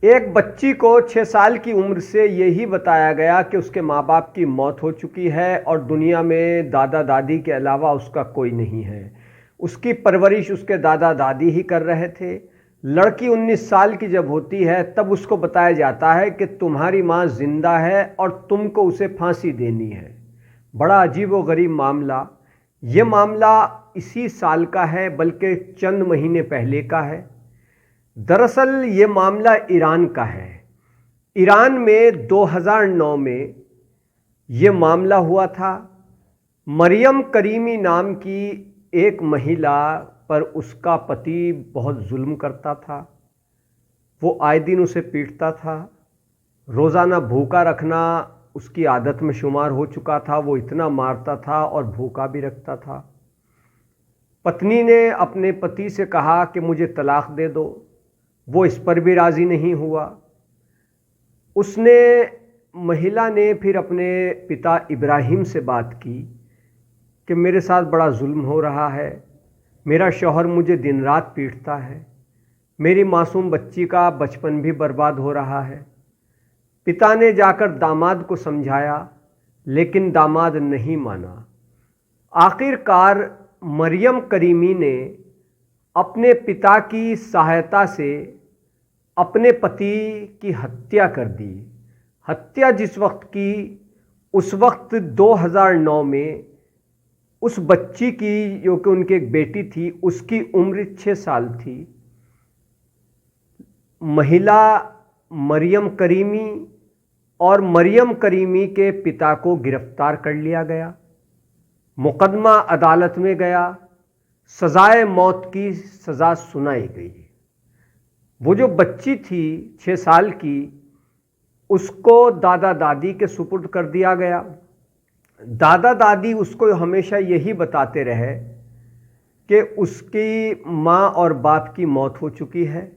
एक बच्ची को 6 साल की उम्र से यही बताया गया कि उसके माँ बाप की मौत हो चुकी है और दुनिया में दादा दादी के अलावा उसका कोई नहीं है। उसकी परवरिश उसके दादा दादी ही कर रहे थे। लड़की 19 साल की जब होती है तब उसको बताया जाता है कि तुम्हारी माँ जिंदा है और तुमको उसे फांसी देनी है। बड़ा अजीब व गरीब मामला। ये मामला इसी साल का है, बल्कि चंद महीने पहले का है। दरअसल ये मामला ईरान का है। ईरान में 2009 में ये मामला हुआ था। मरियम करीमी नाम की एक महिला पर उसका पति बहुत जुल्म करता था। वो आए दिन उसे पीटता था। रोज़ाना भूखा रखना उसकी आदत में शुमार हो चुका था। वो इतना मारता था और भूखा भी रखता था। पत्नी ने अपने पति से कहा कि मुझे तलाक दे दो। वो इस पर भी राज़ी नहीं हुआ। महिला ने फिर अपने पिता इब्राहिम से बात की कि मेरे साथ बड़ा जुल्म हो रहा है, मेरा शौहर मुझे दिन रात पीटता है, मेरी मासूम बच्ची का बचपन भी बर्बाद हो रहा है। पिता ने जाकर दामाद को समझाया, लेकिन दामाद नहीं माना। आखिरकार मरियम करीमी ने अपने पिता की सहायता से अपने पति की हत्या कर दी। हत्या जिस वक्त की, उस वक्त 2009 में उस बच्ची की, जो कि उनकी एक बेटी थी, उसकी उम्र 6 साल थी। महिला मरियम करीमी और मरियम करीमी के पिता को गिरफ्तार कर लिया गया। मुकदमा अदालत में गया। सजाए मौत की सज़ा सुनाई गई। वो जो बच्ची थी 6 साल की, उसको दादा दादी के सुपुर्द कर दिया गया। दादा दादी उसको हमेशा यही बताते रहे कि उसकी माँ और बाप की मौत हो चुकी है,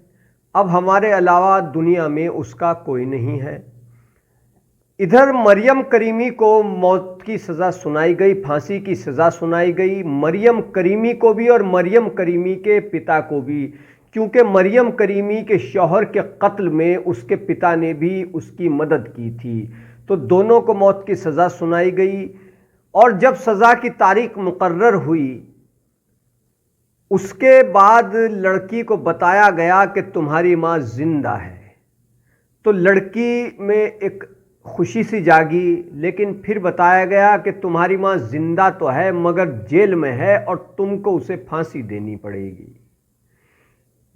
अब हमारे अलावा दुनिया में उसका कोई नहीं है। इधर मरियम करीमी को मौत की सज़ा सुनाई गई, फांसी की सज़ा सुनाई गई। मरियम करीमी को भी और मरियम करीमी के पिता को भी, क्योंकि मरियम करीमी के शौहर के कत्ल में उसके पिता ने भी उसकी मदद की थी। तो दोनों को मौत की सज़ा सुनाई गई। और जब सज़ा की तारीख मुकर्रर हुई, उसके बाद लड़की को बताया गया कि तुम्हारी माँ जिंदा है। तो लड़की में एक खुशी सी जागी, लेकिन फिर बताया गया कि तुम्हारी माँ जिंदा तो है मगर जेल में है और तुमको उसे फांसी देनी पड़ेगी।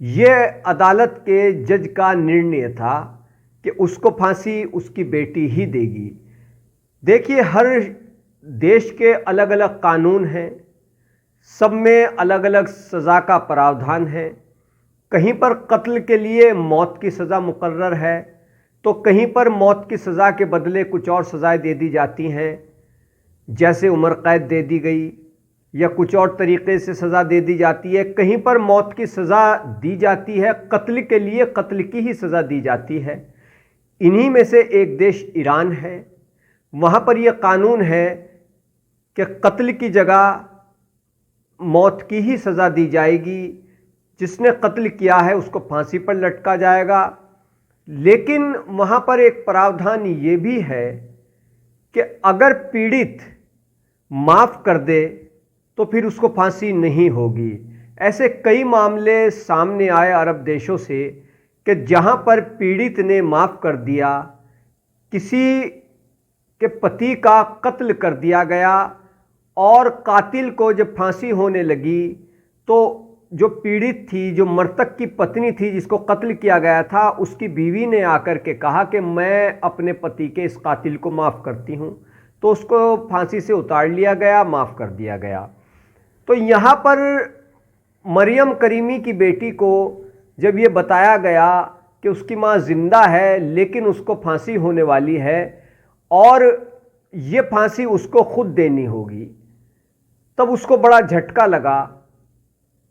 यह अदालत के जज का निर्णय था कि उसको फांसी उसकी बेटी ही देगी। देखिए, हर देश के अलग अलग कानून हैं, सब में अलग अलग सज़ा का प्रावधान है। कहीं पर कत्ल के लिए मौत की सज़ा मुकर्रर है, तो कहीं पर मौत की सज़ा के बदले कुछ और सज़ाएं दे दी जाती हैं, जैसे उम्र कैद दे दी गई या कुछ और तरीक़े से सज़ा दे दी जाती है। कहीं पर मौत की सज़ा दी जाती है, कत्ल के लिए कत्ल की ही सज़ा दी जाती है। इन्हीं में से एक देश ईरान है। वहाँ पर यह कानून है कि कत्ल की जगह मौत की ही सज़ा दी जाएगी। जिसने कत्ल किया है उसको फांसी पर लटका जाएगा। लेकिन वहाँ पर एक प्रावधान ये भी है कि अगर पीड़ित माफ़ कर दे तो फिर उसको फांसी नहीं होगी। ऐसे कई मामले सामने आए अरब देशों से कि जहाँ पर पीड़ित ने माफ़ कर दिया, किसी के पति का कत्ल कर दिया गया और कातिल को जब फांसी होने लगी तो जो पीड़ित थी, जो मृतक की पत्नी थी जिसको कत्ल किया गया था, उसकी बीवी ने आकर के कहा कि मैं अपने पति के इस कातिल को माफ़ करती हूँ। तो उसको फांसी से उतार लिया गया, माफ़ कर दिया गया। तो यहाँ पर मरियम करीमी की बेटी को जब ये बताया गया कि उसकी माँ ज़िंदा है लेकिन उसको फांसी होने वाली है और ये फांसी उसको खुद देनी होगी, तब उसको बड़ा झटका लगा।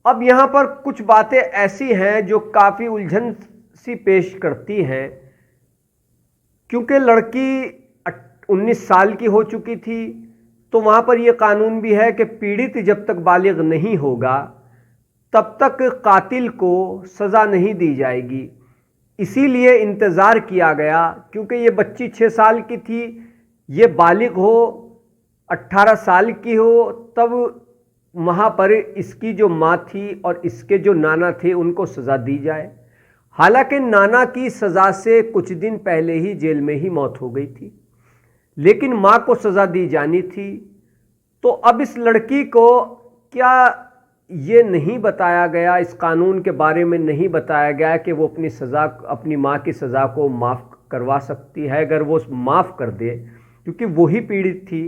अब यहाँ पर कुछ बातें ऐसी हैं जो काफ़ी उलझन सी पेश करती हैं, क्योंकि लड़की 19 साल की हो चुकी थी। तो वहाँ पर यह कानून भी है कि पीड़ित जब तक बालिग नहीं होगा तब तक कातिल को सज़ा नहीं दी जाएगी। इसीलिए इंतज़ार किया गया, क्योंकि ये बच्ची 6 साल की थी, ये बालिग हो 18 साल की हो, तब वहाँ पर इसकी जो माँ थी और इसके जो नाना थे उनको सज़ा दी जाए। हालांकि नाना की सज़ा से कुछ दिन पहले ही जेल में ही मौत हो गई थी, लेकिन माँ को सज़ा दी जानी थी। तो अब इस लड़की को क्या ये नहीं बताया गया, इस कानून के बारे में नहीं बताया गया कि वो अपनी सज़ा, अपनी माँ की सज़ा को माफ़ करवा सकती है? अगर वो माफ़ कर दे, क्योंकि वही पीड़ित थी,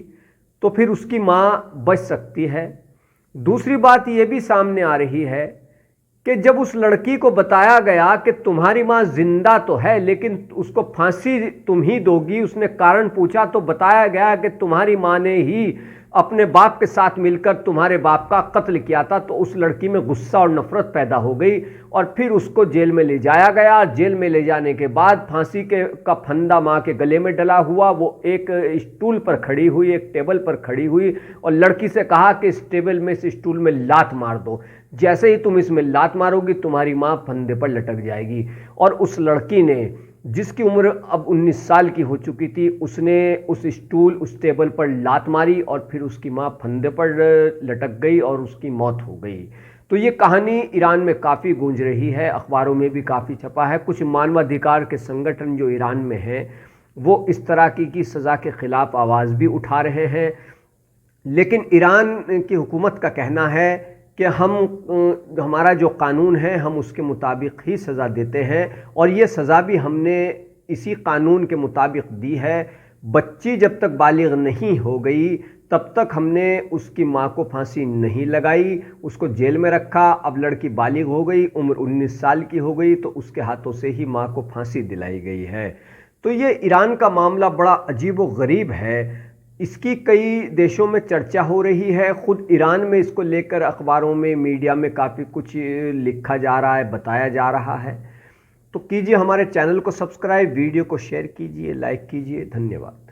तो फिर उसकी माँ बच सकती है। दूसरी बात ये भी सामने आ रही है कि जब उस लड़की को बताया गया कि तुम्हारी माँ जिंदा तो है लेकिन उसको फांसी तुम ही दोगी, उसने कारण पूछा तो बताया गया कि तुम्हारी माँ ने ही अपने बाप के साथ मिलकर तुम्हारे बाप का कत्ल किया था। तो उस लड़की में गुस्सा और नफरत पैदा हो गई और फिर उसको जेल में ले जाया गया। जेल में ले जाने के बाद फांसी का फंदा माँ के गले में डला हुआ, वो एक स्टूल पर खड़ी हुई, एक टेबल पर खड़ी हुई और लड़की से कहा कि इस टेबल में, इस स्टूल में लात मार दो, जैसे ही तुम इसमें लात मारोगी तुम्हारी माँ फंदे पर लटक जाएगी। और उस लड़की ने, जिसकी उम्र अब 19 साल की हो चुकी थी, उसने उस स्टूल, उस टेबल पर लात मारी और फिर उसकी माँ फंदे पर लटक गई और उसकी मौत हो गई। तो ये कहानी ईरान में काफ़ी गूंज रही है, अखबारों में भी काफ़ी छपा है। कुछ मानवाधिकार के संगठन जो ईरान में हैं वो इस तरह की सज़ा के ख़िलाफ़ आवाज़ भी उठा रहे हैं, लेकिन ईरान की हुकूमत का कहना है कि हमारा जो कानून है हम उसके मुताबिक ही सज़ा देते हैं और ये सज़ा भी हमने इसी कानून के मुताबिक दी है। बच्ची जब तक बालिग नहीं हो गई तब तक हमने उसकी माँ को फांसी नहीं लगाई, उसको जेल में रखा। अब लड़की बालिग हो गई, उम्र 19 साल की हो गई, तो उसके हाथों से ही माँ को फांसी दिलाई गई है। तो ये ईरान का मामला बड़ा अजीब व गरीब है। इसकी कई देशों में चर्चा हो रही है, खुद ईरान में इसको लेकर अखबारों में, मीडिया में काफ़ी कुछ लिखा जा रहा है, बताया जा रहा है। तो कीजिए हमारे चैनल को सब्सक्राइब, वीडियो को शेयर कीजिए, लाइक कीजिए। धन्यवाद।